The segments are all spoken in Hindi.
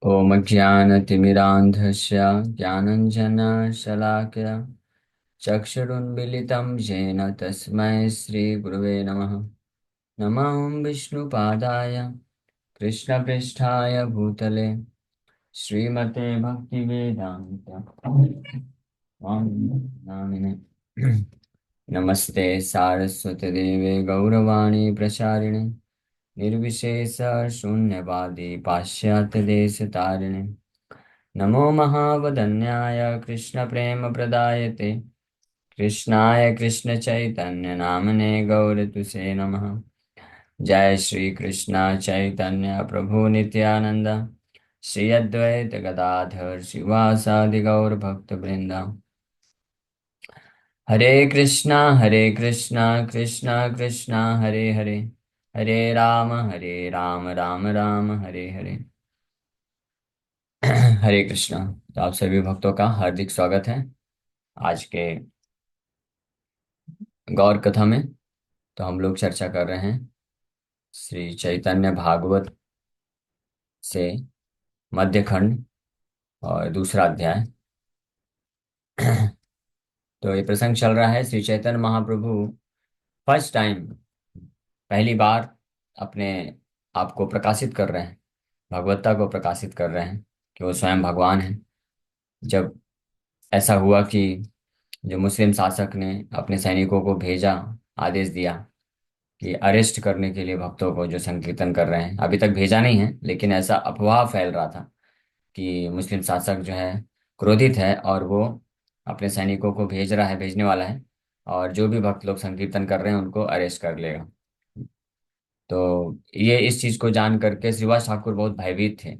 ॐ ज्ञानतिमिरान्धस्य ज्ञानञ्जनशलाकया चक्षुरुन्मीलितं येन तस्मै श्रीगुरुवे नमः। नमः विष्णुपादाय कृष्णपृष्ठाय भूतले श्रीमते भक्तिवेदान्त नामिने। नमस्ते सारस्वतीदेवे गौरवाणी प्रचारिणे निर्विशेष शून्यवादी पाश्चात्यदेशतारिणे। नमो महावदन्याय कृष्णप्रेमप्रदायते कृष्णाय कृष्णचैतन्यनामने गौरतुसे नमः। जय श्री कृष्ण चैतन्य प्रभु नित्यानंद श्री अद्वैत गदाधर शिवासादि गौर भक्त वृंदा। हरे कृष्णा कृष्णा कृष्णा हरे हरे, हरे राम राम राम हरे हरे। हरे कृष्णा। तो आप सभी भक्तों का हार्दिक स्वागत है आज के गौर कथा में। तो हम लोग चर्चा कर रहे हैं श्री चैतन्य भागवत से मध्य खंड और दूसरा अध्याय। तो ये प्रसंग चल रहा है, श्री चैतन्य महाप्रभु फर्स्ट टाइम, पहली बार अपने आप को प्रकाशित कर रहे हैं, भगवत्ता को प्रकाशित कर रहे हैं कि वो स्वयं भगवान हैं। जब ऐसा हुआ कि जो मुस्लिम शासक ने अपने सैनिकों को भेजा, आदेश दिया कि अरेस्ट करने के लिए भक्तों को जो संकीर्तन कर रहे हैं, अभी तक भेजा नहीं है लेकिन ऐसा अफवाह फैल रहा था कि मुस्लिम शासक जो है क्रोधित है और वो अपने सैनिकों को भेज रहा है, भेजने वाला है, और जो भी भक्त लोग संकीर्तन कर रहे हैं उनको अरेस्ट कर लेगा। तो ये इस चीज को जान करके श्रीवास ठाकुर बहुत भयभीत थे।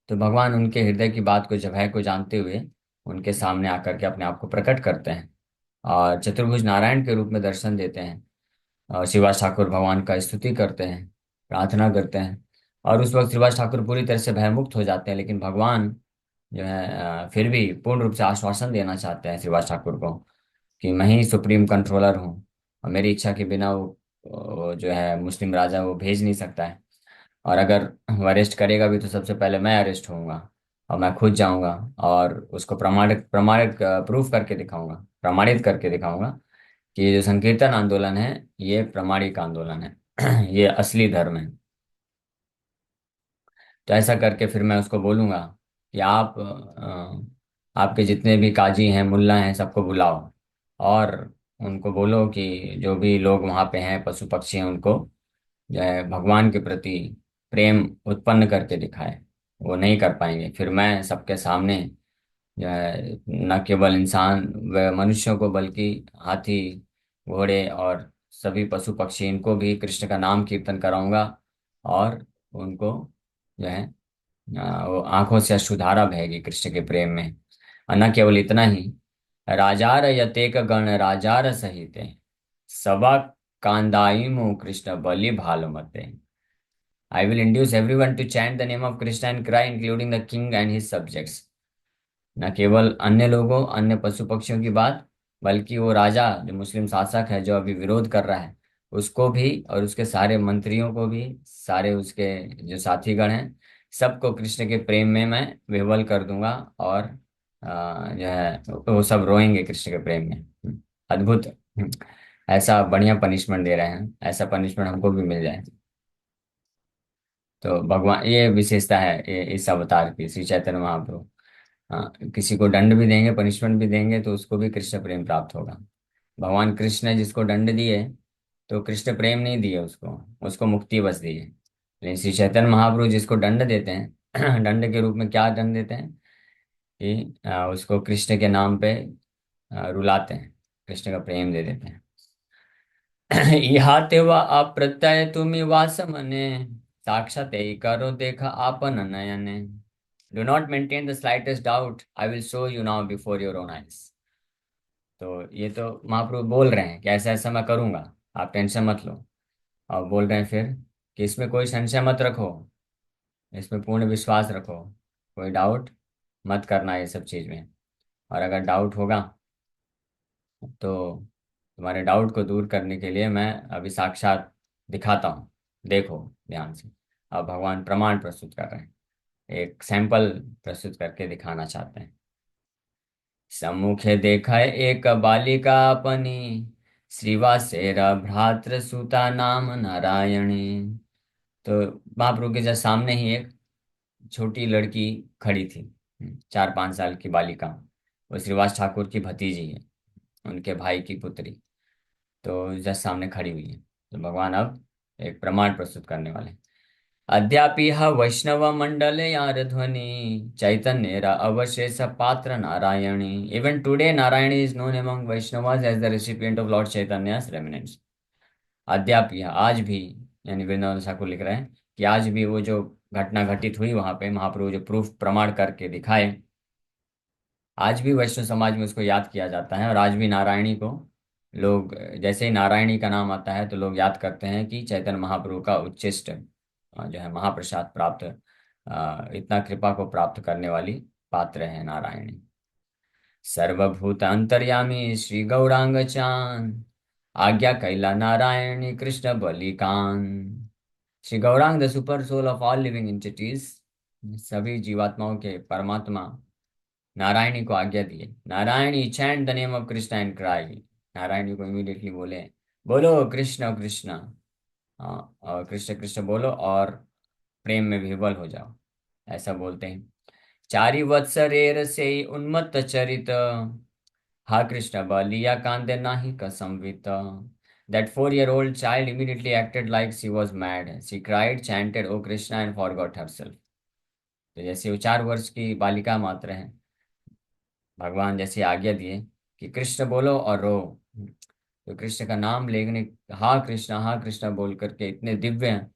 तो भगवान उनके हृदय की बात को, जब है को जानते हुए उनके सामने आकर के अपने आप को प्रकट करते हैं और चतुर्भुज नारायण के रूप में दर्शन देते हैं। और श्रीवास ठाकुर भगवान का स्तुति करते हैं, प्रार्थना करते हैं। और उस वक्त श्रीवास ठाकुर पूरी तरह से भयमुक्त हो जाते हैं, लेकिन भगवान जो है फिर भी पूर्ण रूप से आश्वासन देना चाहते हैं श्रीवास ठाकुर को कि मैं ही सुप्रीम कंट्रोलर हूँ और मेरी इच्छा के बिना वो जो है मुस्लिम राजा वो भेज नहीं सकता है। और अगर वो अरेस्ट करेगा भी तो सबसे पहले मैं अरेस्ट होऊंगा और मैं खुद जाऊंगा और उसको प्रमाणित प्रमाणित प्रूफ करके दिखाऊंगा, प्रमाणित करके दिखाऊंगा कि ये जो संकीर्तन आंदोलन है ये प्रामाणिक आंदोलन है। ये असली धर्म है। तो ऐसा करके फिर मैं उसको बोलूंगा कि आप आपके जितने भी काजी हैं, मुल्ला हैं, सबको बुलाओ और उनको बोलो कि जो भी लोग वहाँ पे हैं, पशु पक्षी हैं, उनको जो है भगवान के प्रति प्रेम उत्पन्न करके दिखाए। वो नहीं कर पाएंगे, फिर मैं सबके सामने जो है न केवल इंसान व मनुष्यों को बल्कि हाथी, घोड़े और सभी पशु पक्षी, इनको भी कृष्ण का नाम कीर्तन कराऊंगा और उनको जो है वो आंखों से अश्रुधारा बहेगी कृष्ण के प्रेम में। और न केवल इतना ही, राजार यतेक गण राजार सहित सबा कांदाई मु कृष्ण बलि भालुमते। I will induce everyone to chant the name of Krishna and cry, including the king and his subjects। न केवल अन्य लोगों, अन्य पशु पक्षियों की बात, बल्कि वो राजा जो मुस्लिम शासक है, जो अभी विरोध कर रहा है, उसको भी और उसके सारे मंत्रियों को भी, सारे उसके जो साथीगण हैं, सबको कृष्ण के प्रेम में मैं विह्वल कर दूंगा। और जो है वो सब रोएंगे कृष्ण के प्रेम में। अद्भुत। ऐसा बढ़िया पनिशमेंट दे रहे हैं, ऐसा पनिशमेंट हमको भी मिल जाए। तो भगवान, ये विशेषता है इस अवतार की, श्री चैतन्य महाप्रभु। हाँ, किसी को दंड भी देंगे, पनिशमेंट भी देंगे तो उसको भी कृष्ण प्रेम प्राप्त होगा। भगवान कृष्ण ने जिसको दंड दिए तो कृष्ण प्रेम नहीं दिए उसको, उसको मुक्ति बस दी है। लेकिन श्री चैतन्य महाप्रभु जिसको दंड देते हैं दंड के रूप में क्या दंड देते हैं कि उसको कृष्ण के नाम पे रुलाते हैं, कृष्ण का प्रेम दे देते हैं। इहा तेवा अप्रत्यय तुम्ही वास मने साक्षात करो देखा आपन नयने। Do not maintain the slightest doubt, I will show you now before your own eyes. तो ये तो महाप्रभु बोल रहे हैं कि ऐसा ऐसा मैं करूंगा, आप टेंशन मत लो। और बोल रहे हैं फिर कि इसमें कोई संशय मत रखो, इसमें पूर्ण विश्वास रखो, कोई डाउट मत करना ये सब चीज में। और अगर डाउट होगा तो तुम्हारे डाउट को दूर करने के लिए मैं अभी साक्षात दिखाता हूँ, देखो ध्यान से। अब भगवान प्रमाण प्रस्तुत कर रहे हैं। एक सैंपल प्रस्तुत करके दिखाना चाहते हैं। सम्मुखे देखा एक बालिका अपनी, श्रीवासेर भ्रातृ सुता नाम नारायणी। तो महाप्रभु के जस्ट सामने ही एक छोटी लड़की खड़ी थी, 4-5 साल की बालिका। वो श्रीवास ठाकुर की भतीजी है, उनके भाई की पुत्री। तो जस्ट सामने खड़ी हुई है। तो भगवान अब एक प्रमाण प्रस्तुत करने वाले हैं। अद्यापि वैष्णव मंडले यार ध्वनि, चैतन्य अवशेष पात्र Narayani. Even today Narayani is known among Vaishnavas as the recipient of lord Chaitanya remnants. अद्यापि आज भी, यानी वृंदावन ठाकुर लिख रहे हैं कि आज भी वो जो घटना घटित हुई वहां पे, महाप्रभु जो प्रूफ प्रमाण करके दिखाए, आज भी वैष्णव समाज में उसको याद किया जाता है। और आज भी नारायणी को लोग, जैसे ही नारायणी का नाम आता है तो लोग याद करते हैं कि चैतन्य महाप्रभु का उच्चिष्ट जो है महाप्रसाद प्राप्त, इतना कृपा को प्राप्त करने वाली पात्र है नारायणी। सर्वभूत अंतर्यामी श्री गौरांग चांद, आज्ञा कैला नारायणी कृष्ण बलिकान। Shri Gaurang the super soul of all living entities, सभी जीवात्माओं के परमात्मा नारायणी को आज्ञा दिए। Narayani chant the name of Krishna and cry. Narayani को इमीडिएटली बोले, बोलो कृष्ण कृष्ण। हाँ, और कृष्ण कृष्ण बोलो और प्रेम में विह्वल हो जाओ, ऐसा बोलते हैं। चारि वत्सरेर से उन्मत्त चरित, हा कृष्ण बलिया कांदे नाही कसंवित। That 4-year-old child immediately acted like she was mad. She cried, chanted, "O Krishna," and forgot herself. तो जैसे वो 4 वर्ष की बालिका मात्र है, भगवान जैसे आज्ञा दिए कि कृष्ण बोलो और रो, तो कृष्ण का नाम लेने, हा कृष्ण बोल करके इतने दिव्य,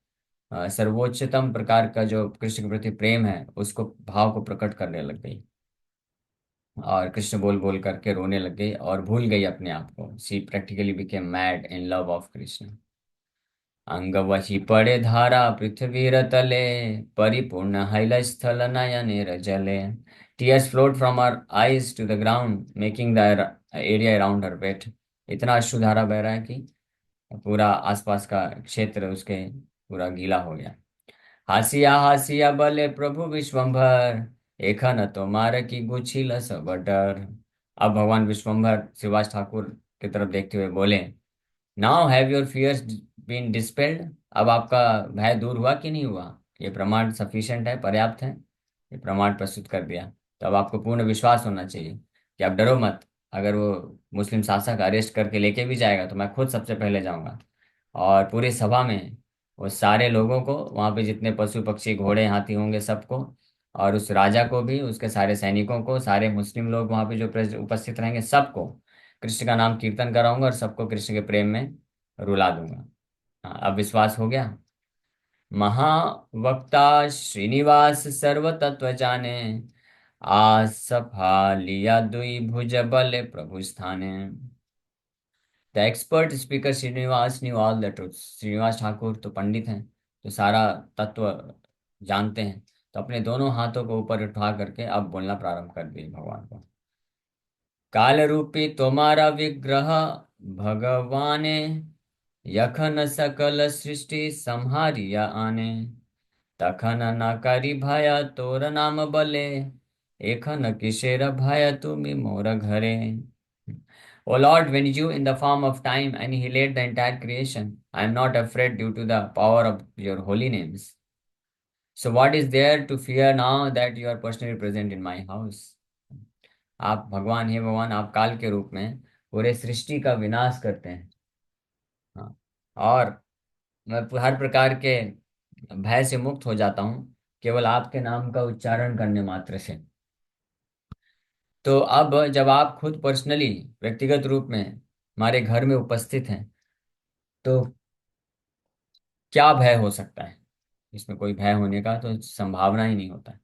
सर्वोच्चतम प्रकार का जो कृष्ण के प्रति प्रेम है उसको, भाव को प्रकट करने लग गई। और कृष्ण बोल बोल करके रोने लग गई और भूल गई अपने आप को। She practically became mad in love of Krishna. अंग वही पड़े धारा पृथ्वी तले, परिपूर्ण हैल स्थल नयनेर जले। Tears flowed from our eyes to the ground, making the area around her पेट। इतना अश्रुधारा बह रहा है कि पूरा आसपास का क्षेत्र उसके पूरा गीला हो गया। हासिया हासिया बले प्रभु विश्वम्भर, एखन तुम्हार की गुछिल सब डर। अब भगवान विश्वम्भर शिवाज ठाकुर की तरफ देखते हुए बोले, now have your fears been dispelled. अब आपका भय दूर हुआ कि नहीं हुआ? ये प्रमाण सफिशिएंट है, पर्याप्त है। ये प्रमाण प्रस्तुत कर दिया। तो अब आपको पूर्ण विश्वास होना चाहिए कि आप डरो मत। अगर वो मुस्लिम शासक अरेस्ट करके लेके भी जाएगा तो मैं खुद सबसे पहले जाऊंगा, और पूरी सभा में वो सारे लोगों को, वहां पे जितने पशु पक्षी घोड़े हाथी होंगे सबको, और उस राजा को भी, उसके सारे सैनिकों को, सारे मुस्लिम लोग वहां पे जो उपस्थित रहेंगे सबको कृष्ण का नाम कीर्तन कराऊंगा और सबको कृष्ण के प्रेम में रुला दूंगा। हाँ, अब विश्वास हो गया। महावक्ता श्रीनिवास सर्व तत्व जाने, आसफा लिया दुई भुज बल प्रभु स्थाने। The expert speaker Srinivas knew all the truth. Srinivas Thakur तो पंडित हैं, तो सारा तत्व जानते हैं। तो अपने दोनों हाथों को ऊपर उठा करके अब बोलना प्रारंभ कर दिए भगवान को। काल रूपी तुम्हारा विग्रह भगवाने, यखन सकल सृष्टि संहारिया आने। तखन न करी भय तोर नाम बले, एखन किसेर भय तुमी मोर घरे। O Lord, when you in the form of time annihilate the entire creation, I am not afraid due to the power of your holy names. So what is there to fear now that you are personally present in my house? आप भगवान, हे भगवान, आप काल के रूप में पूरे सृष्टि का विनाश करते हैं। हाँ, और मैं हर प्रकार के भय से मुक्त हो जाता हूँ केवल आपके नाम का उच्चारण करने मात्र से। तो अब जब आप खुद पर्सनली, व्यक्तिगत रूप में हमारे घर में उपस्थित हैं, तो क्या भय हो सकता है? इसमें कोई भय होने का तो संभावना ही नहीं होता है।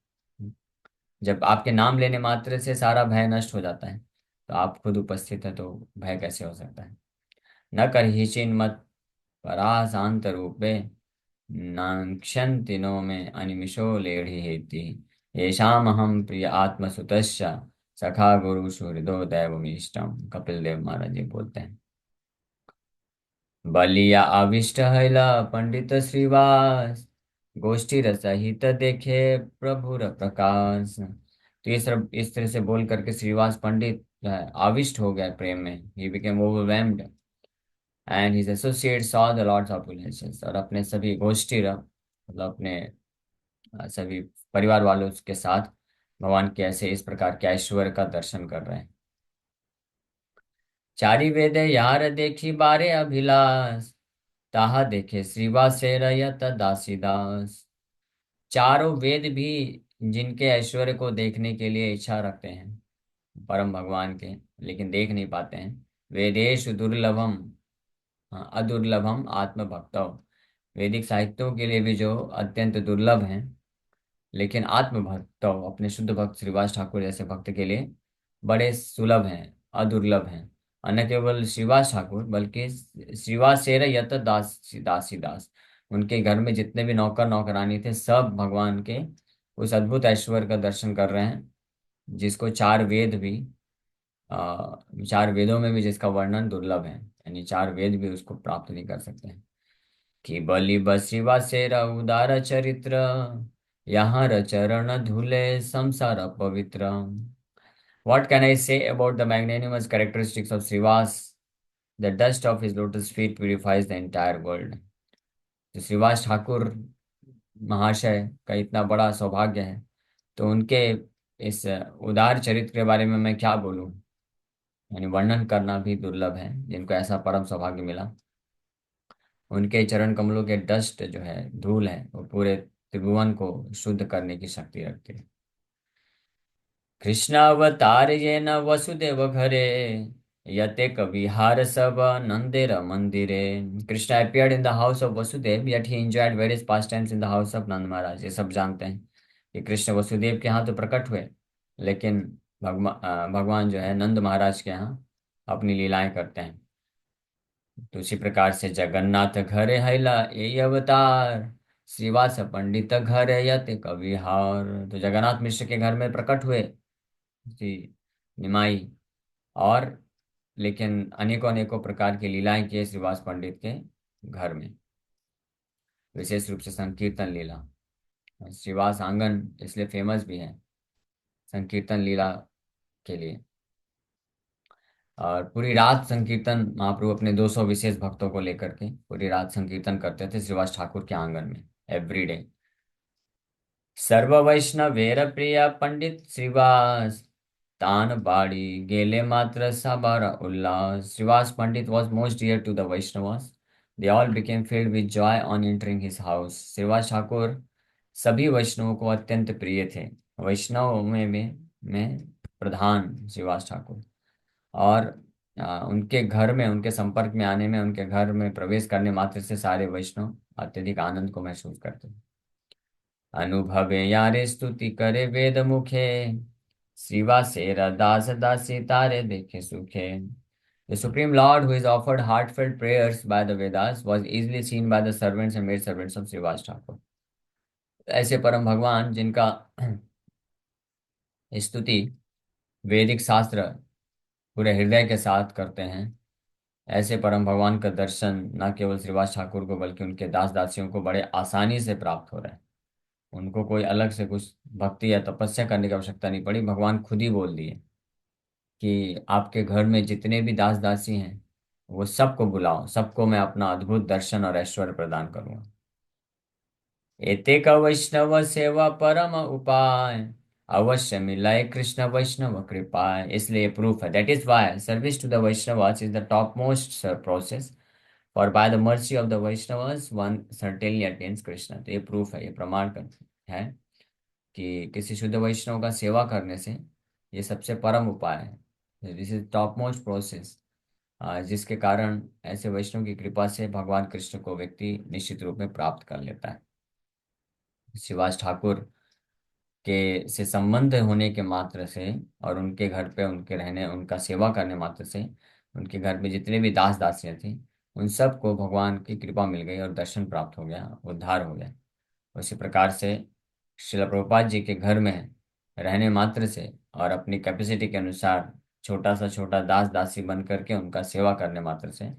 जब आपके नाम लेने मात्र से सारा भय नष्ट हो जाता है, तो आप खुद उपस्थित है तो भय कैसे हो सकता है? न कर मत पराशांत रूपे, नाक्षन्ति नो में अनिमिषो लेढ़ी हेति। येषाम हम प्रिय आत्मसुतश्च, सखा गुरु सुहृदो दैवमीष्टम। कपिल देव महाराज जी बोलते हैं। बलिया आविष्ट हैला पंडित श्रीवास, गोष्ठी रसहित देखे प्रभुर प्रकाश। तो ये सब इस तरह से बोल करके श्रीवास पंडित जो है आविष्ट हो गए प्रेम में। He became overwhelmed and his associate saw the lord's opulences. और अपने सभी गोष्ठी मतलब अपने सभी परिवार वालों के साथ भगवान के ऐसे इस प्रकार के ऐश्वर्य का दर्शन कर रहे हैं। चारि वेद यार देखी बारे अभिलाष, ताहा देखे श्रीवासे रयत दासीदास। चारों वेद भी जिनके ऐश्वर्य को देखने के लिए इच्छा रखते हैं परम भगवान के, लेकिन देख नहीं पाते हैं। वेदेषु दुर्लभम, हाँ, अदुर्लभम आत्मभक्तौ। वैदिक साहित्यों के लिए भी जो अत्यंत दुर्लभ हैं, लेकिन आत्मभक्तौ अपने शुद्ध भक्त श्रीवास ठाकुर जैसे भक्त के लिए बड़े सुलभ हैं, अदुर्लभ हैं। और न केवल श्रीवास ठाकुर बल्कि श्रीवास सेर यत दासी दास। उनके घर में जितने भी नौकर नौकरानी थे सब भगवान के उस अद्भुत ऐश्वर्य का दर्शन कर रहे हैं, जिसको चार वेद भी, चार वेदों में भी जिसका वर्णन दुर्लभ है, यानी चार वेद भी उसको प्राप्त नहीं कर सकते हैं। कि बलि बसिवा सेरा उदार चरित्र, यहाँ चरण धूले संसार पवित्र। What can I say about the magnanimous characteristics of Srivas? The dust of his lotus feet purifies the entire world. तो श्रीवास ठाकुर महाशय का इतना बड़ा सौभाग्य है, तो उनके इस उदार चरित्र के बारे में मैं क्या बोलूं, यानी वर्णन करना भी दुर्लभ है जिनको ऐसा परम सौभाग्य मिला। उनके चरण कमलों के डस्ट जो है, धूल है, वो पूरे त्रिभुवन को शुद्ध करने की शक्ति रखते हैं। कृष्ण अवतार ये न वसुदेव घरे, यते कविहार सब नंदेर मंदिरे। Krishna appeared in the house of Vasudev, yet he enjoyed various pastimes in the house of नंद महाराज। ये सब जानते हैं कि कृष्ण वसुदेव के यहाँ तो प्रकट हुए, लेकिन भगवान जो है नंद महाराज के यहाँ अपनी लीलाएं करते हैं। तो उसी प्रकार से जगन्नाथ घर हैला ये अवतार, श्रीवास पंडित घर यते कविहार। तो जगन्नाथ मिश्र के घर में प्रकट हुए जी निमाई, और लेकिन अनेकों अनेकों प्रकार की लीलाएं किए श्रीवास पंडित के घर में, विशेष रूप से संकीर्तन लीला। श्रीवास आंगन इसलिए फेमस भी है संकीर्तन लीला के लिए। और पूरी रात संकीर्तन महाप्रभु अपने 200 विशेष भक्तों को लेकर के पूरी रात संकीर्तन करते थे श्रीवास ठाकुर के आंगन में एवरीडे। सर्व वैष्णव वेर प्रिय पंडित श्रीवास, तान बाड़ी गेले मात्र साबारा उल्लास। Srivas Pandit was most dear to the Vaishnavas. They all became filled with joy on entering his house. Shrivas Thakur सभी वैष्णवों को अत्यंत प्रिय थे। वैष्णव में प्रधान श्रीवास ठाकुर। और उनके घर में, उनके संपर्क में आने में, उनके घर में प्रवेश करने मात्र से सारे वैष्णव अत्यधिक आनंद को महसूस करते थे। अनुभवे यारे स्तुति करे वेद मुखे, श्रीवासेरा दास दासी तारे देखे सुखे। The Supreme Lord, who is offered heartfelt prayers by the Vedas, was easily seen by the servants and maid servants of Srivas Thakur. ऐसे परम भगवान जिनका स्तुति वैदिक शास्त्र पूरे हृदय के साथ करते हैं, ऐसे परम भगवान का दर्शन न केवल श्रीवास ठाकुर को बल्कि उनके दास दासियों को बड़े आसानी से प्राप्त हो रहा है। उनको कोई अलग से कुछ भक्ति या तपस्या करने की आवश्यकता नहीं पड़ी। भगवान खुद ही बोल दिए कि आपके घर में जितने भी दास दासी हैं वो सबको बुलाओ, सबको मैं अपना अद्भुत दर्शन और ऐश्वर्य प्रदान करूंगा। एतेक वैष्णव सेवा परम उपाय, अवश्य मिलाए कृष्ण वैष्णव कृपाय। इसलिए प्रूफ है, that is why service to the Vaishnavas is the top most process, for by the mercy of the Vaishnavas one certainly attains Krishna. तो ये प्रूफ है, ये प्रमाण है कि किसी शुद्ध वैष्णव का सेवा करने से ये सबसे परम उपाय है। This is top most process, जिसके कारण ऐसे वैष्णव की कृपा से भगवान कृष्ण को व्यक्ति निश्चित रूप में प्राप्त कर लेता है। शिवास ठाकुर के से संबंध होने के मात्र से और उनके घर पे उनके रहने, उनका सेवा करने मात्र से उनके घर में जितने भी दास दासियां थी उन सबको भगवान की कृपा मिल गई और दर्शन प्राप्त हो गया, उद्धार हो गया। उसी प्रकार से श्रील प्रभुपाद जी के घर में रहने मात्र से और अपनी कैपेसिटी के अनुसार छोटा सा छोटा दास दासी बन करके उनका सेवा करने मात्र से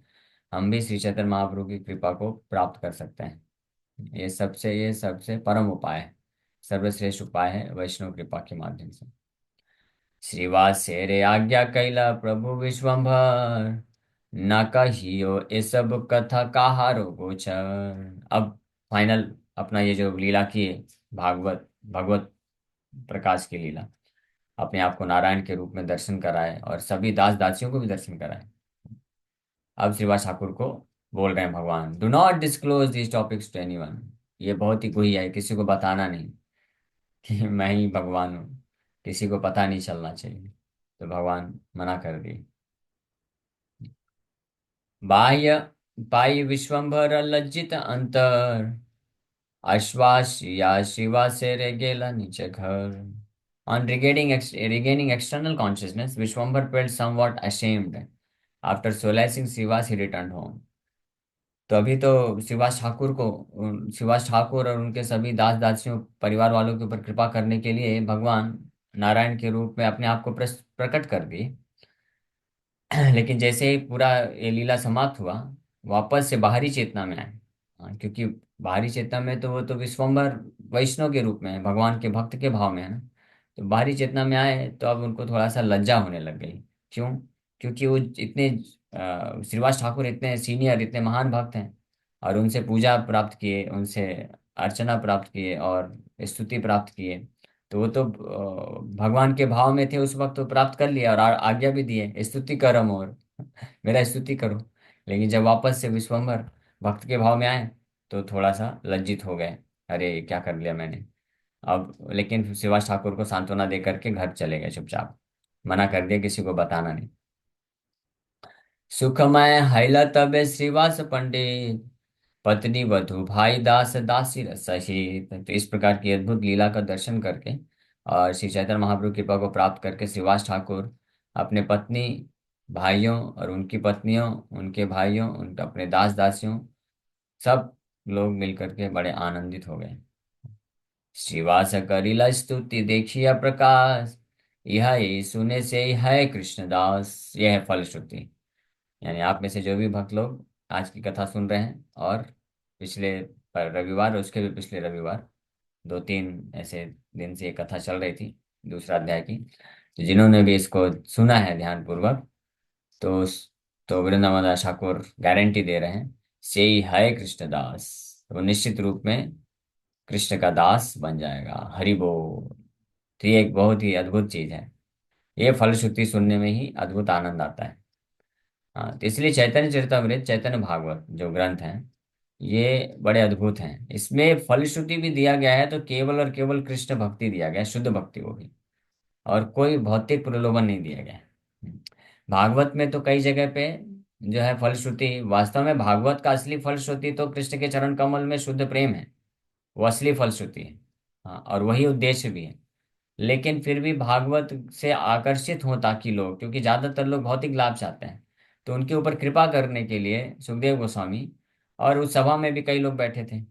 हम भी श्री चैतन्य महाप्रभु की कृपा को प्राप्त कर सकते हैं। ये सबसे परम उपाय है, सर्वश्रेष्ठ उपाय है वैष्णव कृपा के माध्यम से। श्रीवास रे आज्ञा कैला प्रभु विश्वम्भर, न कहियो ये सब कथा काहारो गोचर। अब फाइनल अपना ये जो लीला की है, भागवत भगवत प्रकाश की लीला, अपने आप को नारायण के रूप में दर्शन कराए और सभी दास दासियों को भी दर्शन कराए। अब श्रीवास ठाकुर को बोल रहे हैं भगवान, do not disclose this topics to anyone. ये बहुत ही गुह्य है, किसी को बताना नहीं कि मैं ही भगवान हूँ, किसी को पता नहीं चलना चाहिए। तो भगवान मना कर दिए। बाह्य पाई विश्वम्भर लज्जित अंतर, आश्वास या शिवा से रे गेला नीचे घर। On regaining external consciousness, Vishwambar felt somewhat ashamed. After solacing Sivas, he returned home. तो अभी तो शिवास ठाकुर और उनके सभी दास दासियों परिवार वालों के ऊपर कृपा करने के लिए भगवान नारायण के रूप में अपने आप को प्रकट कर दिए। लेकिन जैसे ही पूरा ये लीला समाप्त हुआ, वापस से बाहरी चेतना में आए। हाँ, क्योंकि बाहरी चेतना में तो वो तो विश्वम्भर वैष्णव के रूप में है, भगवान के भक्त के भाव में है ना। तो बाहरी चेतना में आए तो अब उनको थोड़ा सा लज्जा होने लग गई। क्यों? क्योंकि वो इतने श्रीवास ठाकुर इतने सीनियर, इतने महान भक्त हैं, और उनसे पूजा प्राप्त किए, उनसे अर्चना प्राप्त किए और स्तुति प्राप्त किए। तो वो तो भगवान के भाव में थे उस वक्त, तो प्राप्त कर लिया और आज्ञा भी दी है, स्तुति करो मोर, मेरा स्तुति करो। लेकिन जब वापस से विश्वम्भर भक्त के भाव में आए तो थोड़ा सा लज्जित हो गए, अरे क्या कर लिया मैंने। अब लेकिन शिवास ठाकुर को सांत्वना दे करके घर चले गए चुपचाप, मना कर दिया किसी को बताना नहीं। सुखमय हैला तबे श्रीवास पंडित, पत्नी वधु भाई दास दासी रस सहित। तो इस प्रकार की अद्भुत लीला का दर्शन करके और श्री चैतन्य महाप्रभु की कृपा को प्राप्त करके श्रीवास ठाकुर अपने पत्नी, भाइयों और उनकी पत्नियों, उनके भाइयों, उनके अपने दास दासियों, सब लोग मिलकर के बड़े आनंदित हो गए। श्रीवास करिला स्तुति देखिया प्रकाश, यह ये सुने से है कृष्णदास। यह है फलश्रुति। यानी आप में से जो भी भक्त लोग आज की कथा सुन रहे हैं और पिछले रविवार और उसके भी पिछले रविवार, 2-3 ऐसे दिन से ये कथा चल रही थी दूसरा अध्याय की, तो जिन्होंने भी इसको सुना है ध्यान पूर्वक, तो तो वृंदावन दास ठाकुर गारंटी दे रहे हैं, से ही है कृष्णदास। तो वो निश्चित रूप में कृष्ण का दास बन जाएगा। हरि बोल। तो ये एक बहुत ही अद्भुत चीज है। ये फलश्रुति सुनने में ही अद्भुत आनंद आता है। हाँ, तो इसलिए चैतन्य चरितमृत, चैतन्य भागवत जो ग्रंथ हैं, ये बड़े अद्भुत हैं। इसमें फलश्रुति भी दिया गया है तो केवल और केवल कृष्ण भक्ति दिया गया है, शुद्ध भक्ति, वो भी, और कोई भौतिक प्रलोभन नहीं दिया गया है। भागवत में तो कई जगह पे जो है फलश्रुति, वास्तव में भागवत का असली फलश्रुति तो कृष्ण के चरण कमल में शुद्ध प्रेम है, वो असली फलश्रुति है। हाँ, और वही उद्देश्य भी है। लेकिन फिर भी भागवत से आकर्षित हों ताकि लोग, क्योंकि ज्यादातर लोग भौतिक लाभ चाहते हैं, तो उनके ऊपर कृपा करने के लिए सुखदेव गोस्वामी, और उस सभा में भी कई लोग बैठे थे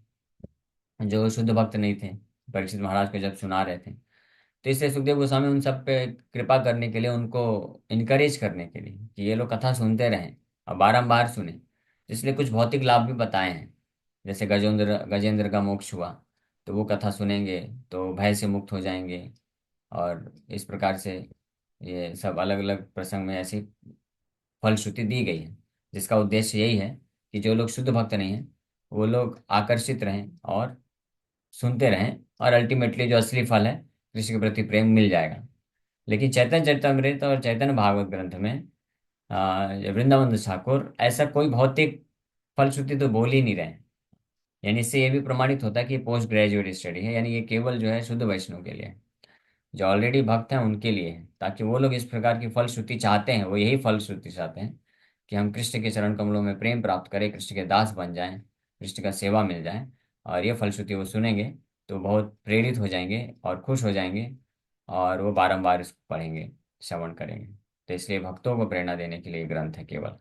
जो शुद्ध भक्त नहीं थे, परीक्षित महाराज को जब सुना रहे थे, तो इसलिए सुखदेव गोस्वामी उन सब पे कृपा करने के लिए, उनको इनकरेज करने के लिए कि ये लोग कथा सुनते रहें और बारंबार सुने, इसलिए कुछ भौतिक लाभ भी बताए हैं। जैसे गजेंद्र का मोक्ष हुआ, तो वो कथा सुनेंगे तो भय से मुक्त हो जाएंगे। और इस प्रकार से ये सब अलग अलग प्रसंग में ऐसी फलश्रुति दी गई है, जिसका उद्देश्य यही है कि जो लोग शुद्ध भक्त नहीं हैं वो लोग आकर्षित रहें और सुनते रहें, और अल्टीमेटली जो असली फल है, कृष्ण के प्रति प्रेम, मिल जाएगा। लेकिन चैतन्य चरितमृत और चैतन्य भागवत ग्रंथ में वृंदावन दास ठाकुर ऐसा कोई भौतिक फलश्रुति तो बोल ही नहीं रहे हैं। यानी इससे ये भी प्रमाणित होता है कि पोस्ट ग्रेजुएट स्टडी है, यानी ये केवल जो है शुद्ध वैष्णव के लिए है, जो ऑलरेडी भक्त हैं उनके लिए है, ताकि वो लोग इस प्रकार की फलश्रुति चाहते हैं, वो यही फलश्रुति चाहते हैं कि हम कृष्ण के चरण कमलों में प्रेम प्राप्त करें, कृष्ण के दास बन जाएं, कृष्ण का सेवा मिल जाए। और ये फलश्रुति वो सुनेंगे तो बहुत प्रेरित हो जाएंगे और खुश हो जाएंगे, और वो बारंबार इसको पढ़ेंगे, श्रवण करेंगे। तो इसलिए भक्तों को प्रेरणा देने के लिए ये ग्रंथ है केवल।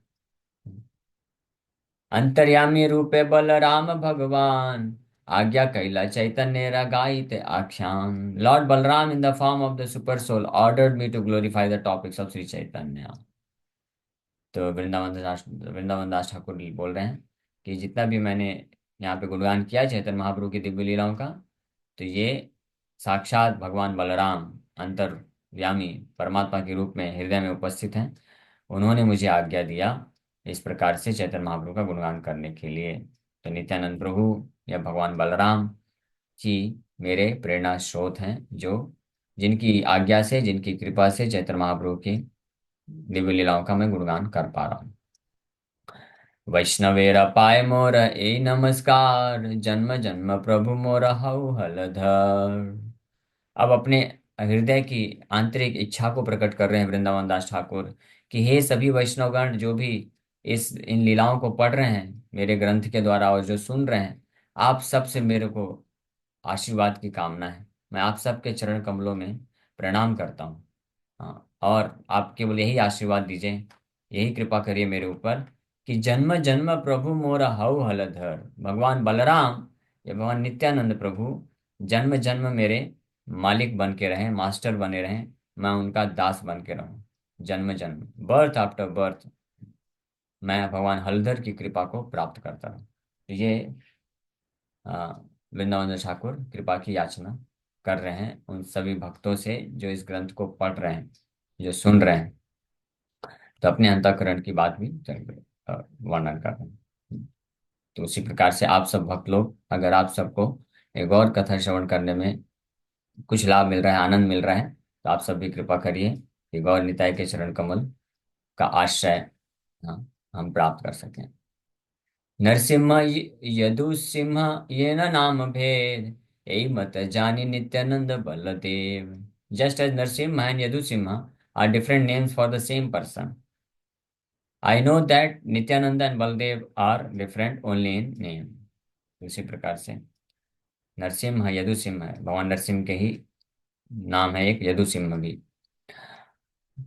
अंतर्यामी रूपे बलराम भगवान, आज्ञा कैला चैतन्य गाइत आख्यान। Lord Balaram in the form of the super soul ordered me to glorify the topics of Shri Chaitanya. तो वृंदावन दास ठाकुर जी बोल रहे हैं कि जितना भी मैंने यहाँ पे गुणगान किया चैतन्य महाप्रभु की दिव्य लीलाओं का, तो ये साक्षात भगवान बलराम अंतर्यामी परमात्मा के रूप में हृदय में उपस्थित हैं। उन्होंने मुझे आज्ञा दिया इस प्रकार से चैतन्य महाप्रभु का गुणगान करने के लिए। तो नित्यानंद प्रभु या भगवान बलराम जी मेरे प्रेरणा स्रोत हैं, जो जिनकी आज्ञा से, जिनकी कृपा से चैतन्य महाप्रभु की दिव्य लीलाओं का मैं गुणगान कर पा रहा हूँ। वैष्णवेरा पाय मोर ए नमस्कार, जन्म जन्म प्रभु मोर हऊ हलधर। अब अपने हृदय की आंतरिक इच्छा को प्रकट कर रहे हैं वृंदावन दास ठाकुर कि हे सभी वैष्णवगण जो भी इस इन लीलाओं को पढ़ रहे हैं मेरे ग्रंथ के द्वारा और जो सुन रहे हैं, आप सबसे मेरे को आशीर्वाद की कामना है। मैं आप सबके चरण कमलों में प्रणाम करता हूँ। हाँ, और आप केवल यही आशीर्वाद दीजिए, यही कृपा करिए मेरे ऊपर कि जन्म जन्म प्रभु मोरा हऊ हलधर, भगवान बलराम या भगवान नित्यानंद प्रभु जन्म जन्म मेरे मालिक बन के रहें, मास्टर बने रहें, मैं उनका दास बन के रहूं। जन्म जन्म, बर्थ आफ्टर बर्थ, मैं भगवान हलधर की कृपा को प्राप्त करता रहूं। तो ये आ, वृंदावन ठाकुर कृपा की याचना कर रहे हैं उन सभी भक्तों से जो इस ग्रंथ को पढ़ रहे हैं, जो सुन रहे हैं। तो अपने अंतःकरण की बात भी वर्णन कर रहे हैं। तो उसी प्रकार से आप सब भक्त लोग, अगर आप सबको एक और कथा श्रवण करने में कुछ लाभ मिल रहा है, आनंद मिल रहा है, तो आप सब भी कृपा करिए कि गौर निताय के चरण कमल का आश्रय, हाँ, हम प्राप्त कर सकें। नरसिम्हा यदु सिंह ये न नाम भेद, यही मत जानी Nityananda Baladev. Just as Narasimha and Yadu Simha are different names for the same person, I know that Nityananda and Baldev are different only in name। उसी प्रकार से नरसिम्हा यदुसिंह है, भगवान नरसिंह के ही नाम है एक, यदुसिंह भी।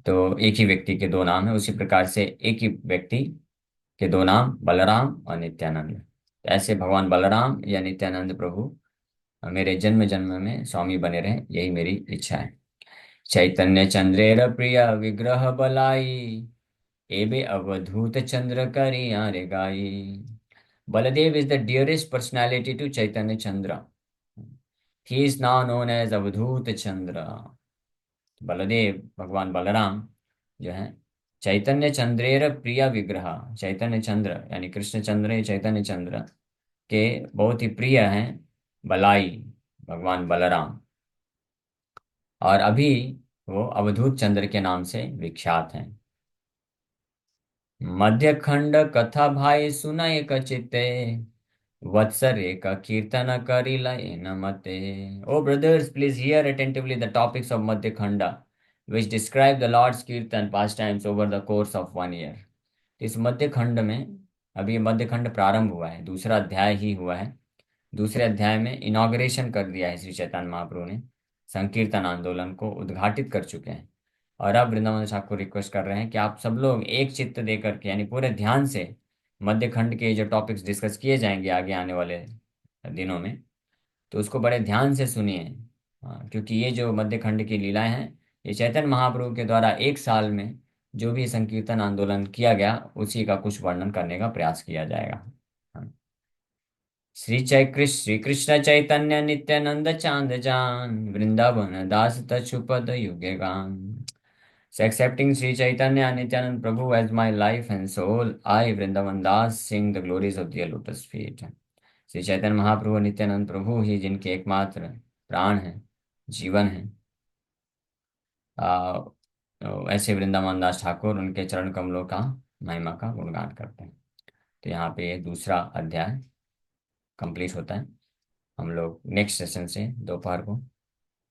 तो एक ही व्यक्ति के दो नाम है, उसी प्रकार से एक ही व्यक्ति के दो नाम बलराम और नित्यानंद। तो ऐसे भगवान बलराम या नित्यानंद प्रभु मेरे जन्म जन्म में स्वामी बने रहे, यही मेरी इच्छा है। चैतन्य चंद्रेर प्रिय विग्रह बलाई, एबे अवधूत चंद्र करिया रे गाई। Baladev is the dearest personality to Chaitanya Chandra. He is now known as Avadhut Chandra। Baldev भगवान बलराम जो है चैतन्य चंद्रेर प्रिय विग्रह, चैतन्य चंद्र यानी कृष्ण चंद्र या चैतन्य चंद्र के बहुत ही प्रिय हैं बलाई, भगवान बलराम। और अभी वो अवधूत चंद्र के नाम से विख्यात हैं। मध्य खंड कथा भाई सुनाए कचिते, वत्सरे का कीर्तन करिला न मते। O brothers, please hear attentively the topics of Madhya Khand which describe the Lord's Kirtan pastimes over the course of 1 year। इस मध्य खंड में, अभी मध्य खंड प्रारंभ हुआ है, दूसरा अध्याय ही हुआ है। दूसरे अध्याय में इनॉग्रेशन कर दिया है श्री चैतन्य महाप्रभु ने, संकीर्तन आंदोलन को उद्घाटित कर चुके हैं। और अब वृंदावन ठाकुर रिक्वेस्ट कर रहे हैं कि आप सब लोग एक चित्त दे करके, यानी पूरे ध्यान से मध्य खंड के जो टॉपिक्स डिस्कस किए जाएंगे आगे आने वाले दिनों में, तो उसको बड़े ध्यान से सुनिए। हाँ, क्योंकि ये जो मध्य खंड की लीलाएं हैं, ये चैतन्य महाप्रभु के द्वारा एक साल में जो भी संकीर्तन आंदोलन किया गया उसी का कुछ वर्णन करने का प्रयास किया जाएगा। हाँ। श्री कृष्ण चैतन्य नित्यानंद चांद जान, वृंदावन दास तछुपद युगे गान। So accepting Sri Chaitanya and Nityanand Prabhu as my life and soul, I, Vrindavan Das, sing the glories of their lotus feet। Shri Chaitanya Mahaprabhu Nityanand प्रभु ही जिनके एकमात्र प्राण हैं, जीवन हैं, ऐसे वृंदावन दास ठाकुर उनके चरण कमलों का महिमा का गुणगान करते हैं। तो यहाँ पे ये दूसरा अध्याय कंप्लीट होता है। हम लोग नेक्स्ट सेशन से दोपहर को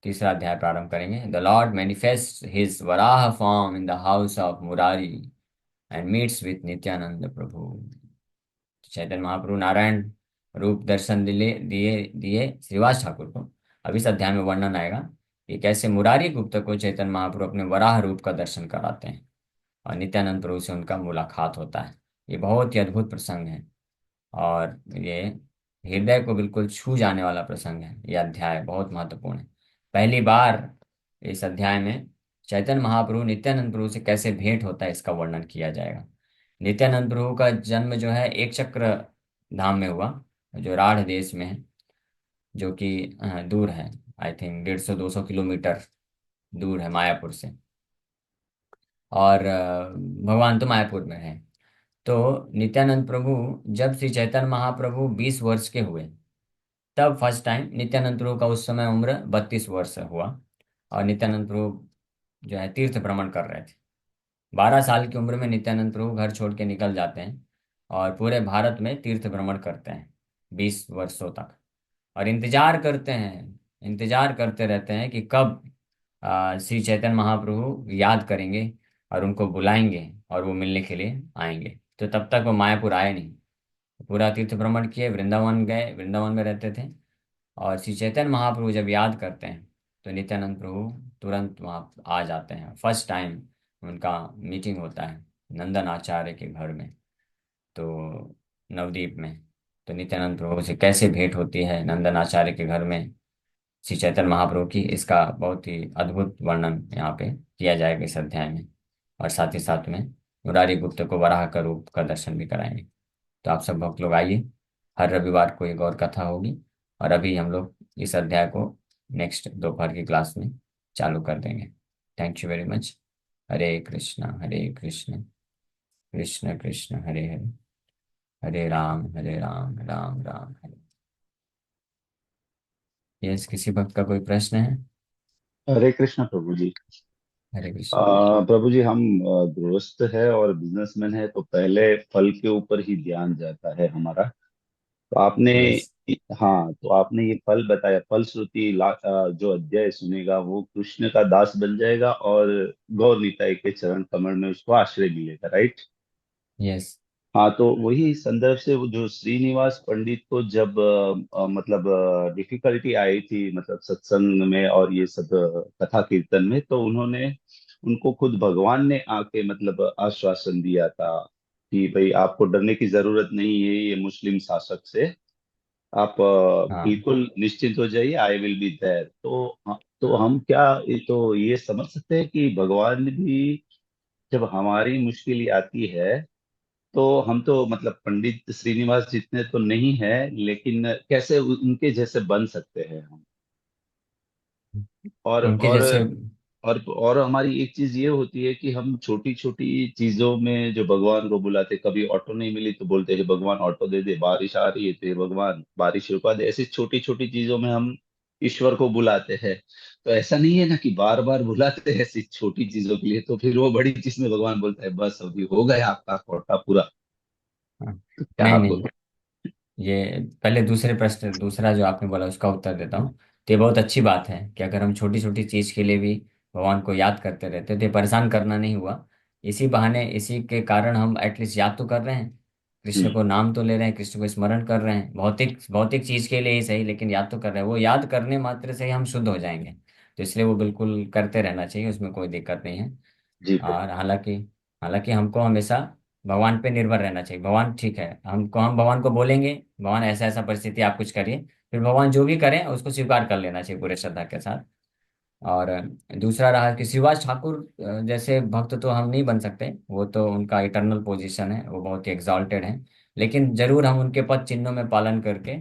तीसरा अध्याय प्रारंभ करेंगे। The lord manifest his Varaha form in the house of Murari and meets with Nityananda Prabhu. Chaitanya Mahaprabhu Narayan रूप दर्शन दिए दिए दिए श्रीवास ठाकुर को। अब इस अध्याय में वर्णन आएगा कि कैसे मुरारी गुप्त को चैतन्य महाप्रभु अपने वराह रूप का दर्शन कराते हैं और नित्यानंद प्रभु से उनका मुलाकात होता है। ये बहुत ही अद्भुत प्रसंग है और ये हृदय को बिल्कुल छू जाने वाला प्रसंग है। ये अध्याय बहुत महत्वपूर्ण है। पहली बार इस अध्याय में चैतन्य महाप्रभु नित्यानंद प्रभु से कैसे भेंट होता है इसका वर्णन किया जाएगा। नित्यानंद प्रभु का जन्म जो है एक चक्र धाम में हुआ जो राढ़ देश में है, जो कि दूर है। आई थिंक 150-200 किलोमीटर दूर है मायापुर से। और भगवान तो मायापुर में है। तो नित्यानंद प्रभु, जब श्री चैतन्य महाप्रभु 20 वर्ष के हुए, तब फर्स्ट टाइम नित्यानंद प्रभु का उस समय उम्र 32 वर्ष हुआ। और नित्यानंद प्रभु जो है तीर्थ भ्रमण कर रहे थे। 12 साल की उम्र में नित्यानंद प्रभु घर छोड़ के निकल जाते हैं और पूरे भारत में तीर्थ भ्रमण करते हैं 20 वर्षों तक। और इंतजार करते रहते हैं कि कब श्री चैतन्य महाप्रभु याद करेंगे और उनको बुलाएंगे और वो मिलने के लिए आएंगे। तो तब तक वो मायापुर आए नहीं। पूरा तीर्थ भ्रमण किए, वृंदावन गए, वृंदावन में रहते थे। और श्री चैतन्य महाप्रभु जब याद करते हैं तो नित्यानंद प्रभु तुरंत वहाँ आ जाते हैं। फर्स्ट टाइम उनका मीटिंग होता है नंदन आचार्य के घर में, तो नवदीप में। तो नित्यानंद प्रभु से कैसे भेंट होती है नंदन आचार्य के घर में श्री चैतन्य महाप्रभु की, इसका बहुत ही अद्भुत वर्णन यहाँ पे किया जाएगा इस अध्याय में। और साथ ही साथ में मुरारी गुप्त को वराह का रूप का दर्शन भी कराएंगे। तो आप सब भक्त लोग आइए, हर रविवार को एक और कथा होगी। और अभी हम लोग इस अध्याय को नेक्स्ट दोपहर की क्लास में चालू कर देंगे। Thank you very much. Hare Krishna Krishna Krishna Hare Hare, Hare Ram Ram Ram Hare. Yes, किसी भक्त का कोई प्रश्न है? हरे कृष्ण प्रभु जी। हरे कृष्ण। प्रभु जी, हम गृहस्थ है और बिजनेसमैन है, तो पहले फल के ऊपर ही ध्यान जाता है हमारा। तो आपने, यस। हाँ, तो आपने ये फल बताया, फल श्रुति जो अध्याय सुनेगा वो कृष्ण का दास बन जाएगा और गौर निताई के चरण कमल में उसको आश्रय मिलेगा, राइट? यस। हाँ, तो वही संदर्भ से वो जो श्रीनिवास पंडित को जब मतलब डिफिकल्टी आई थी, मतलब सत्संग में और ये सब कथा कीर्तन में, तो उन्होंने, उनको खुद भगवान ने आके मतलब आश्वासन दिया था कि भाई आपको डरने की जरूरत नहीं है ये मुस्लिम शासक से। आप हाँ। बिल्कुल निश्चिंत हो जाइए, आई विल बी देयर। तो हम क्या, तो ये समझ सकते हैं कि भगवान भी जब हमारी मुश्किल आती है, तो हम तो मतलब पंडित श्रीनिवास जितने तो नहीं है, लेकिन कैसे उनके जैसे बन सकते हैं हम। और उनके जैसे। और हमारी एक चीज ये होती है कि हम छोटी छोटी चीजों में जो भगवान को बुलाते, कभी ऑटो नहीं मिली तो बोलते हैं भगवान ऑटो दे दे, बारिश आ रही है तो हे भगवान बारिश रुका दे। ऐसी छोटी छोटी चीजों में हम ईश्वर को बुलाते हैं। तो ऐसा नहीं है ना कि बार बार बुलाते हैं ऐसी छोटी चीजों के लिए, तो फिर वो बड़ी चीज में भगवान बोलता है बस अभी हो गया आपका कोटा पूरा। हाँ। तो क्या नहीं आप। नहीं, ये पहले दूसरे प्रश्न, दूसरा जो आपने बोला उसका उत्तर देता हूँ। तो ये बहुत अच्छी बात है कि अगर हम छोटी छोटी चीज़ के लिए भी भगवान को याद करते रहते तो ये परेशान करना नहीं हुआ। इसी बहाने, इसी के कारण हम एटलीस्ट याद तो कर रहे हैं, कृष्ण हम्म। को नाम तो ले रहे हैं, कृष्ण को स्मरण कर रहे हैं। भौतिक भौतिक चीज़ के लिए ही सही, लेकिन याद तो कर रहे हैं। वो याद करने मात्र से ही हम शुद्ध हो जाएंगे। तो इसलिए वो बिल्कुल करते रहना चाहिए, उसमें कोई दिक्कत नहीं है। जी प्रभु। और हालांकि हालांकि हमको हमेशा भगवान पे निर्भर रहना चाहिए। भगवान ठीक है, हम भगवान को बोलेंगे भगवान ऐसा ऐसा परिस्थिति आप कुछ करिए, फिर भगवान जो भी करें उसको स्वीकार कर लेना चाहिए पूरे श्रद्धा के साथ। और दूसरा रहा कि श्रीवास ठाकुर जैसे भक्त तो हम नहीं बन सकते, वो तो उनका इटर्नल पोजीशन है, वो बहुत ही एग्जॉल्टेड है। लेकिन जरूर हम उनके पद चिन्हों में पालन करके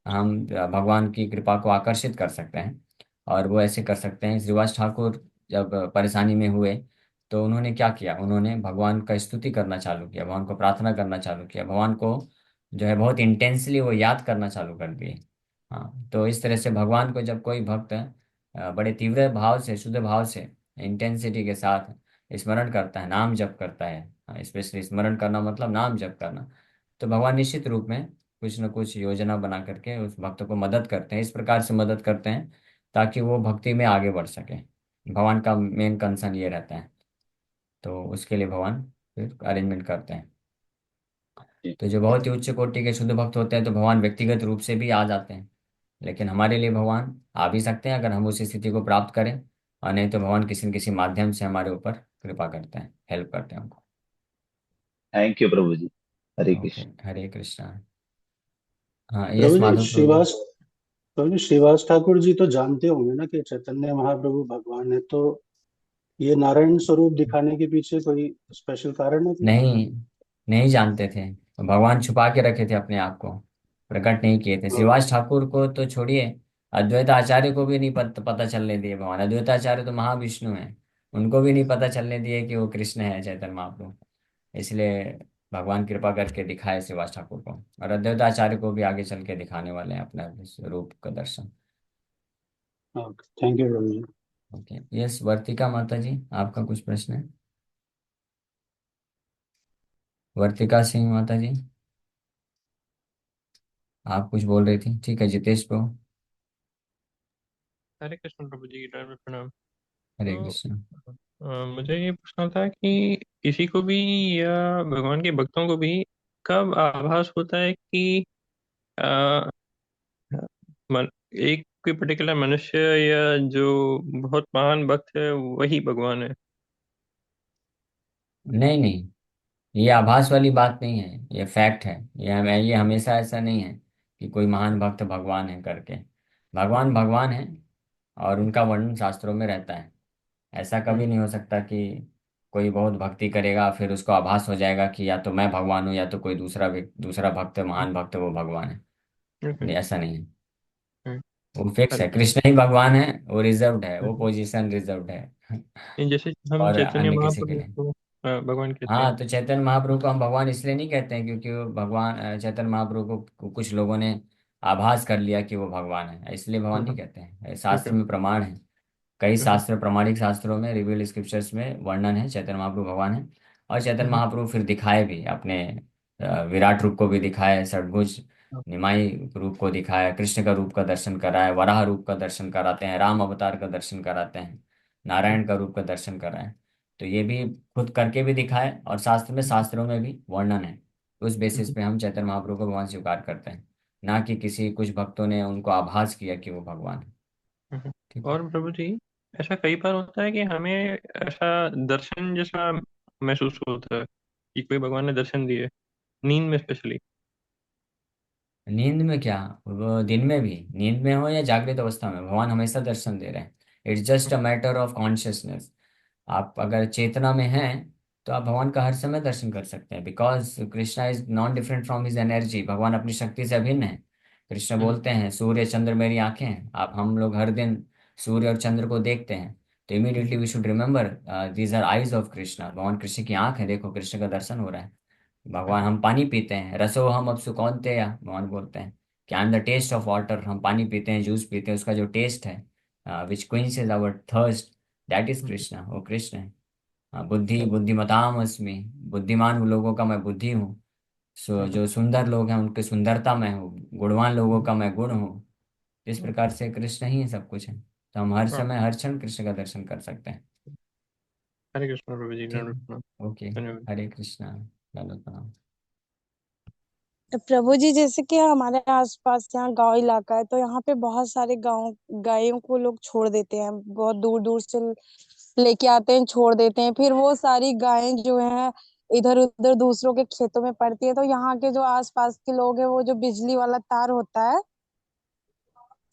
हम भगवान की कृपा को आकर्षित कर सकते हैं। और वो ऐसे कर सकते हैं, श्रीवास ठाकुर जब परेशानी में हुए तो उन्होंने क्या किया, उन्होंने भगवान का स्तुति करना चालू किया, भगवान को प्रार्थना करना चालू किया, भगवान को जो है बहुत इंटेंसली वो याद करना चालू कर दिए। हाँ, तो इस तरह से भगवान को जब कोई भक्त बड़े तीव्र भाव से, शुद्ध भाव से, इंटेंसिटी के साथ स्मरण करता है, नाम जप करता है, स्पेशली स्मरण करना मतलब नाम जप करना, तो भगवान निश्चित रूप में कुछ न कुछ योजना बना करके उस भक्त को मदद करते हैं। इस प्रकार से मदद करते हैं ताकि वो भक्ति में आगे बढ़ सके। भगवान का मेन कंसर्न ये रहता है, तो उसके लिए भगवान फिर अरेंजमेंट करते हैं। जी। तो जो बहुत ही उच्च कोटि के शुद्ध भक्त होते हैं तो भगवान व्यक्तिगत रूप से भी आ जाते हैं। लेकिन हमारे लिए भगवान आ भी सकते हैं अगर हम उस स्थिति को प्राप्त करें, और नहीं तो भगवान किसी न किसी माध्यम से हमारे ऊपर कृपा करते हैं, हेल्प करते हैं हमको। Thank you Prabhu ji. Hare okay, Krishna. Hare Krishna. हाँ, प्रभु यस जी, माधव प्रभु। श्रीवास ठाकुर जी तो जानते होंगे ना कि चैतन्य महाप्रभु भगवान है, तो ये नारायण स्वरूप दिखाने के पीछे कोई स्पेशल कारण है क्या? नहीं, नहीं जानते थे, भगवान छुपा के रखे थे अपने आप को। प्रकट नहीं किए थे। तो शिवाज ठाकुर को तो छोड़िए, अद्वैत आचार्य को भी नहीं पता चलने दिए भगवान। अद्वैत आचार्य तो महाविष्णु हैं, उनको भी नहीं पता चलने दिए कि वो कृष्ण है चैतन्य महाप्रभु। इसलिए भगवान कृपा करके दिखाए शिवाज ठाकुर को, और अद्वैत आचार्य को भी आगे चल के दिखाने वाले हैं अपना रूप का दर्शन। Thank you Prabhu ji. Okay, yes Vartika माता जी, आपका कुछ प्रश्न है? वर्तिका सिंह माता जी, आप कुछ बोल रही थी, ठीक है जितेश को। हरे कृष्ण प्रभु जी, दंड में प्रणाम। हरे तो कृष्ण। मुझे ये पूछना था कि किसी को भी या भगवान के भक्तों को भी कब आभास होता है कि अ, मन, एक कोई पर्टिकुलर मनुष्य या जो बहुत महान भक्त है वही भगवान है। नहीं नहीं, ये आभास वाली बात नहीं है, ये फैक्ट है। ये हमेशा ऐसा नहीं है कि कोई महान भक्त भगवान है करके। भगवान हम्म, भगवान है, और उनका वर्णन शास्त्रों में रहता है। ऐसा कभी हम्म, नहीं हो सकता कि कोई बहुत भक्ति करेगा फिर उसको आभास हो जाएगा कि या तो मैं भगवान हूँ या तो कोई दूसरा भक्त, हम्म, महान भक्त, वो भगवान है। हम्म, नहीं, ऐसा नहीं है। हम्म, वो फिक्स हरे है, कृष्ण। कृष्ण ही भगवान है, वो रिजर्व्ड है, वो हम्म, पोजीशन रिजर्व्ड है। जैसे हम और चैतन्य अन्य किसी के महाप्रभु लिए। को भगवान कहते हैं। हाँ, तो चैतन्य महाप्रभु को हम भगवान इसलिए नहीं कहते हैं क्योंकि वो भगवान, चैतन्य महाप्रभु को कुछ लोगों ने आभास कर लिया कि वो भगवान है, इसलिए भगवान नहीं हम्म, कहते हैं। ठीक शास्त्र है। में प्रमाण है। कई हम्म, शास्त्र, प्रामाणिक शास्त्रों में, रिवील्ड स्क्रिप्चर्स में वर्णन है चैतन्य महाप्रभु भगवान है। और चैतन्य हम्म, महाप्रभु फिर दिखाए भी अपने विराट रूप को भी दिखाया, षडभुज हम्म, निमाई रूप को दिखाया, कृष्ण का रूप का दर्शन कराया, वराह रूप का दर्शन कराते हैं, राम अवतार का दर्शन कराते हैं, नारायण का रूप का दर्शन कराए। तो ये भी खुद करके भी दिखाए, और शास्त्रों में भी वर्णन है। उस बेसिस हम्म, पे हम चैतन्य महाप्रभु को भगवान स्वीकार करते हैं, ना कि किसी कुछ भक्तों ने उनको आभास किया कि वो भगवान है। हम्म। ठीक है। और प्रभु जी, ऐसा कई बार होता है कि हमें ऐसा दर्शन जैसा महसूस होता है कि कोई भगवान ने दर्शन दिए, नींद में स्पेशली। नींद में क्या, वो दिन में भी, नींद में हो या जागृत अवस्था में, भगवान हमेशा दर्शन दे रहे हैं। It's just a matter of consciousness. आप अगर चेतना में हैं तो आप भगवान का हर समय दर्शन कर सकते हैं, because Krishna is non different from his energy. भगवान अपनी शक्ति से अभिन्न है। कृष्ण बोलते हैं सूर्य चंद्र मेरी आंखें हैं। आप, हम लोग हर दिन सूर्य और चंद्र को देखते हैं, तो immediately we should remember these are eyes of Krishna. भगवान कृष्ण की आंख है, देखो कृष्ण का दर्शन हो रहा है। भगवान, हम पानी पीते हैं, रसो हम अब सुकौनते या, भगवान बोलते हैं कि I am the taste of water. हम पानी पीते हैं, जूस पीते हैं, उसका जो टेस्ट है which quenches our thirst, that is Krishna, वो कृष्ण है। बुद्धिमताम अस्मि, बुद्धिमान लोगों का मैं बुद्धि हूँ। जो सुंदर लोग हैं उनकी सुंदरता मैं हूँ, गुणवान लोगों का मैं गुण हूँ। इस प्रकार से कृष्ण ही सब कुछ है, तो हम हर समय हर क्षण कृष्ण का दर्शन कर सकते हैं। हरे कृष्ण प्रभु जी, ठीक धन्यवाद। है, ओके। धन्यवाद। हरे कृष्णा, चलो प्रणाम। प्रभु जी, जैसे कि हमारे आसपास यहाँ गांव इलाका है, तो यहाँ पे बहुत सारे गांव गायों को लोग छोड़ देते हैं, बहुत दूर दूर से लेके आते हैं, छोड़ देते हैं, फिर वो सारी गायें जो है इधर उधर दूसरों के खेतों में पड़ती है। तो यहाँ के जो आसपास के लोग हैं, वो जो बिजली वाला तार होता है, हाँ,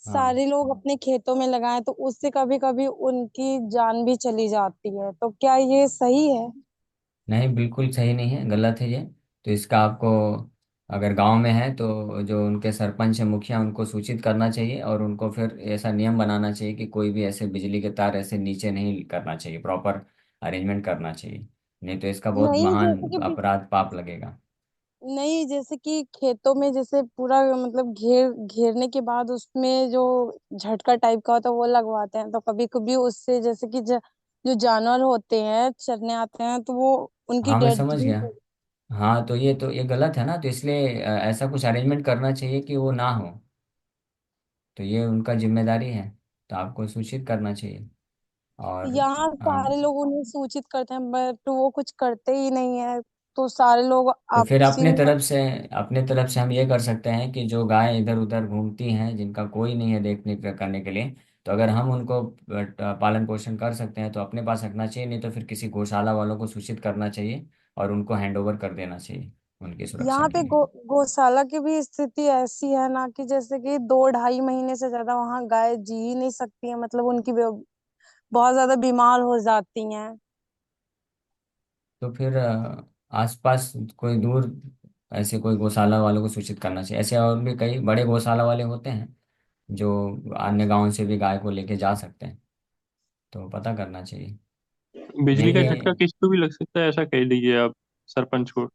सारे लोग अपने खेतों में लगाएं, तो उससे कभी कभी उनकी जान भी चली जाती है। तो क्या ये सही है? नहीं बिल्कुल सही नहीं है, गलत है ये। तो इसका आपको, अगर गांव में है तो जो उनके सरपंच है, मुखिया, उनको सूचित करना चाहिए, और उनको फिर ऐसा नियम बनाना चाहिए कि कोई भी ऐसे बिजली के तार ऐसे नीचे नहीं करना चाहिए, प्रॉपर अरेंजमेंट करना चाहिए। नहीं तो इसका बहुत नहीं, महान जैसे कि अपराध, पाप लगेगा। नहीं, जैसे कि खेतों में जैसे पूरा मतलब घेरने के बाद उसमें जो झटका टाइप का होता है वो लगवाते हैं, तो कभी कभी उससे जैसे कि जो जानवर होते हैं चरने आते हैं, तो वो उनकी हाँ, मैं डेथ समझ भी गया। हाँ, तो ये गलत है ना, तो इसलिए ऐसा कुछ अरेंजमेंट करना चाहिए कि वो ना हो। तो ये उनका जिम्मेदारी है, तो आपको सूचित करना चाहिए। और यहाँ सारे लोग उन्हें सूचित करते हैं, बट वो कुछ करते ही नहीं है। तो सारे लोग तो फिर आपसी में। अपने तरफ से हम ये कर सकते हैं कि जो गाय इधर उधर घूमती हैं, जिनका कोई नहीं है देखने करने के लिए, तो अगर हम उनको पालन पोषण कर सकते हैं तो अपने पास रखना चाहिए, नहीं तो फिर किसी गौशाला वालों को सूचित करना चाहिए और उनको हैंड ओवर कर देना चाहिए उनकी सुरक्षा यहाँ के पे लिए। गौशाला की भी स्थिति ऐसी है ना, कि जैसे कि 2-2.5 महीने से ज्यादा वहां गाय जी ही नहीं सकती है, मतलब उनकी बहुत ज्यादा बीमार हो जाती हैं। तो फिर आसपास कोई दूर ऐसे कोई गौशाला वालों को सूचित करना चाहिए। ऐसे और भी कई बड़े गौशाला वाले होते हैं जो अन्य गांव से भी गाय को लेके जा सकते हैं, तो पता करना चाहिए। बिजली का देखिए, झटका किसी को भी लग सकता है, ऐसा कह दीजिए आप सरपंच को।